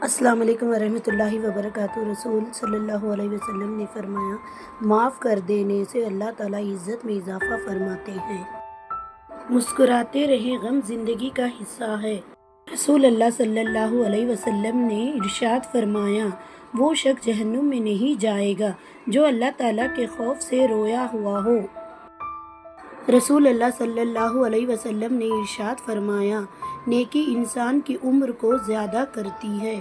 السلام علیکم ورحمۃ اللہ وبرکاتہ۔ رسول صلی اللہ علیہ وسلم نے فرمایا، معاف کر دینے سے اللہ تعالیٰ عزت میں اضافہ فرماتے ہیں۔ مسکراتے رہیں، غم زندگی کا حصہ ہے۔ رسول اللہ صلی اللہ علیہ وسلم نے ارشاد فرمایا، وہ شخص جہنم میں نہیں جائے گا جو اللہ تعالیٰ کے خوف سے رویا ہوا ہو۔ رسول اللہ صلی اللہ علیہ وسلم نے ارشاد فرمایا، نیکی انسان کی عمر کو زیادہ کرتی ہے،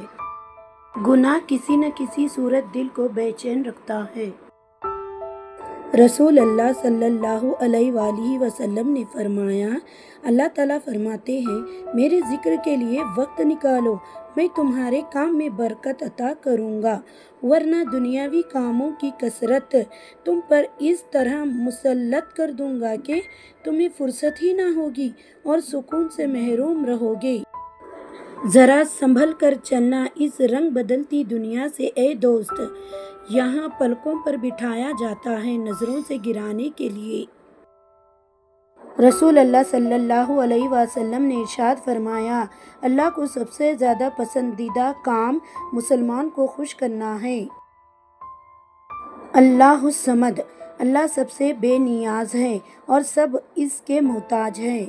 گناہ کسی نہ کسی صورت دل کو بے چین رکھتا ہے۔ رسول اللہ صلی اللہ علیہ وآلہ وسلم نے فرمایا، اللہ تعالیٰ فرماتے ہیں، میرے ذکر کے لیے وقت نکالو، میں تمہارے کام میں برکت عطا کروں گا، ورنہ دنیاوی کاموں کی کثرت تم پر اس طرح مسلط کر دوں گا کہ تمہیں فرصت ہی نہ ہوگی اور سکون سے محروم رہو گے۔ ذرا سنبھل کر چلنا اس رنگ بدلتی دنیا سے اے دوست، یہاں پلکوں پر بٹھایا جاتا ہے نظروں سے گرانے کے لیے۔ رسول اللہ صلی اللہ علیہ وسلم نے ارشاد فرمایا، اللہ کو سب سے زیادہ پسندیدہ کام مسلمان کو خوش کرنا ہے۔ اللہ الصمد، اللہ سب سے بے نیاز ہے اور سب اس کے محتاج ہیں۔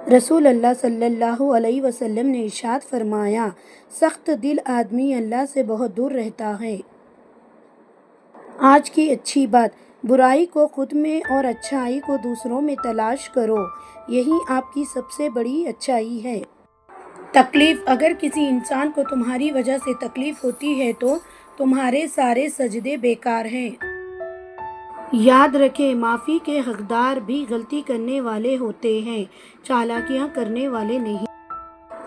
رسول اللہ صلی اللہ علیہ وسلم نے ارشاد فرمایا، سخت دل آدمی اللہ سے بہت دور رہتا ہے۔ آج کی اچھی بات، برائی کو خود میں اور اچھائی کو دوسروں میں تلاش کرو، یہی آپ کی سب سے بڑی اچھائی ہے۔ تکلیف، اگر کسی انسان کو تمہاری وجہ سے تکلیف ہوتی ہے تو تمہارے سارے سجدے بیکار ہیں۔ یاد رکھیں، معافی کے حقدار بھی غلطی کرنے والے ہوتے ہیں، چالاکیاں کرنے والے نہیں۔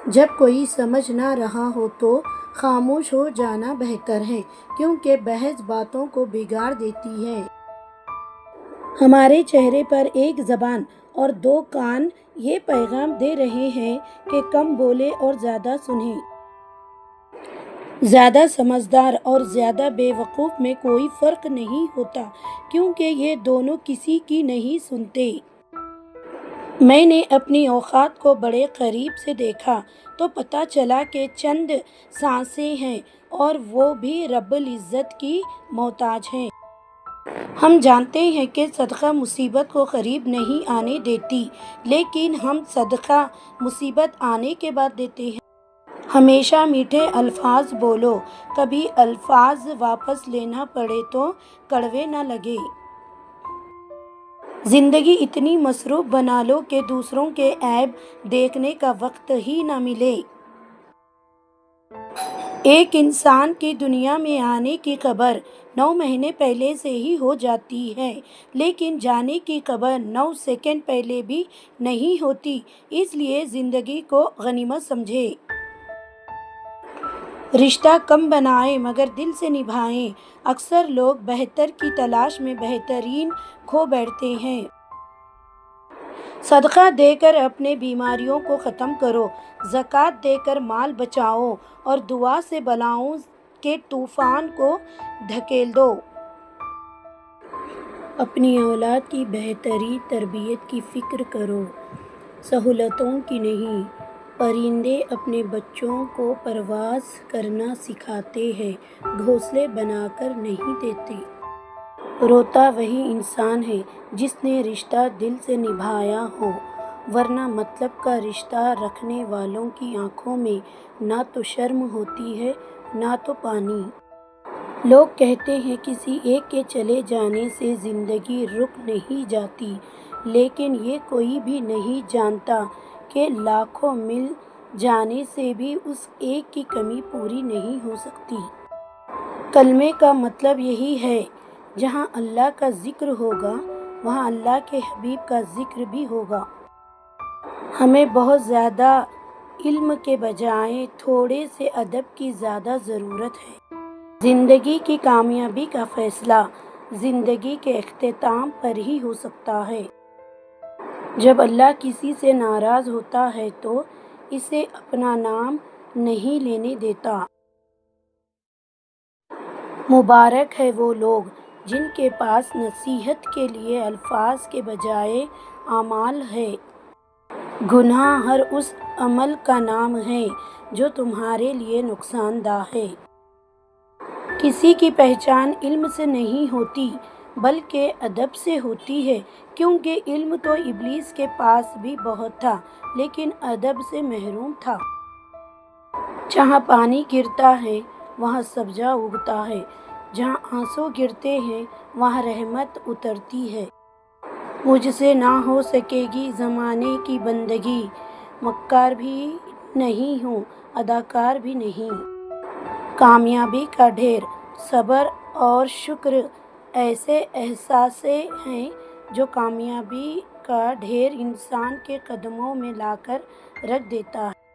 جب کوئی سمجھ نہ رہا ہو تو خاموش ہو جانا بہتر ہے، کیونکہ بحث باتوں کو بگاڑ دیتی ہے۔ ہمارے چہرے پر ایک زبان اور دو کان یہ پیغام دے رہے ہیں کہ کم بولے اور زیادہ سنیں۔ زیادہ سمجھدار اور زیادہ بے وقوف میں کوئی فرق نہیں ہوتا، کیونکہ یہ دونوں کسی کی نہیں سنتے۔ میں نے اپنی اوقات کو بڑے قریب سے دیکھا تو پتہ چلا کہ چند سانسیں ہیں اور وہ بھی رب العزت کی محتاج ہیں۔ ہم جانتے ہیں کہ صدقہ مصیبت کو قریب نہیں آنے دیتی، لیکن ہم صدقہ مصیبت آنے کے بعد دیتے ہیں۔ ہمیشہ میٹھے الفاظ بولو، کبھی الفاظ واپس لینا پڑے تو کڑوے نہ لگے۔ زندگی اتنی مصروف بنا لو کہ دوسروں کے عیب دیکھنے کا وقت ہی نہ ملے۔ ایک انسان کی دنیا میں آنے کی خبر 9 مہینے پہلے سے ہی ہو جاتی ہے، لیکن جانے کی خبر 9 سیکنڈ پہلے بھی نہیں ہوتی، اس لیے زندگی کو غنیمت سمجھیں۔ رشتہ کم بنائیں مگر دل سے نبھائیں۔ اکثر لوگ بہتر کی تلاش میں بہترین کھو بیٹھتے ہیں۔ صدقہ دے کر اپنے بیماریوں کو ختم کرو، زکوٰۃ دے کر مال بچاؤ اور دعا سے بلاؤں کے طوفان کو دھکیل دو۔ اپنی اولاد کی بہتری تربیت کی فکر کرو، سہولتوں کی نہیں۔ پرندے اپنے بچوں کو پرواز کرنا سکھاتے ہیں، گھونسلے بنا کر نہیں دیتے۔ روتا وہی انسان ہے جس نے رشتہ دل سے نبھایا ہو، ورنہ مطلب کا رشتہ رکھنے والوں کی آنکھوں میں نہ تو شرم ہوتی ہے نہ تو پانی۔ لوگ کہتے ہیں کسی ایک کے چلے جانے سے زندگی رک نہیں جاتی، لیکن یہ کوئی بھی نہیں جانتا کہ لاکھوں مل جانے سے بھی اس ایک کی کمی پوری نہیں ہو سکتی۔ کلمے کا مطلب یہی ہے، جہاں اللہ کا ذکر ہوگا وہاں اللہ کے حبیب کا ذکر بھی ہوگا۔ ہمیں بہت زیادہ علم کے بجائے تھوڑے سے ادب کی زیادہ ضرورت ہے۔ زندگی کی کامیابی کا فیصلہ زندگی کے اختتام پر ہی ہو سکتا ہے۔ جب اللہ کسی سے ناراض ہوتا ہے تو اسے اپنا نام نہیں لینے دیتا۔ مبارک ہے وہ لوگ جن کے پاس نصیحت کے لیے الفاظ کے بجائے اعمال ہے۔ گناہ ہر اس عمل کا نام ہے جو تمہارے لیے نقصان دہ ہے۔ کسی کی پہچان علم سے نہیں ہوتی بلکہ ادب سے ہوتی ہے، کیونکہ علم تو ابلیس کے پاس بھی بہت تھا لیکن ادب سے محروم تھا۔ جہاں پانی گرتا ہے وہاں سبزہ اگتا ہے، جہاں آنسو گرتے ہیں وہاں رحمت اترتی ہے۔ مجھ سے نہ ہو سکے گی زمانے کی بندگی، مکار بھی نہیں ہوں اداکار بھی نہیں۔ کامیابی کا ڈھیر، صبر اور شکر ایسے احساسے ہیں جو کامیابی کا ڈھیر انسان کے قدموں میں لا کر رکھ دیتا ہے۔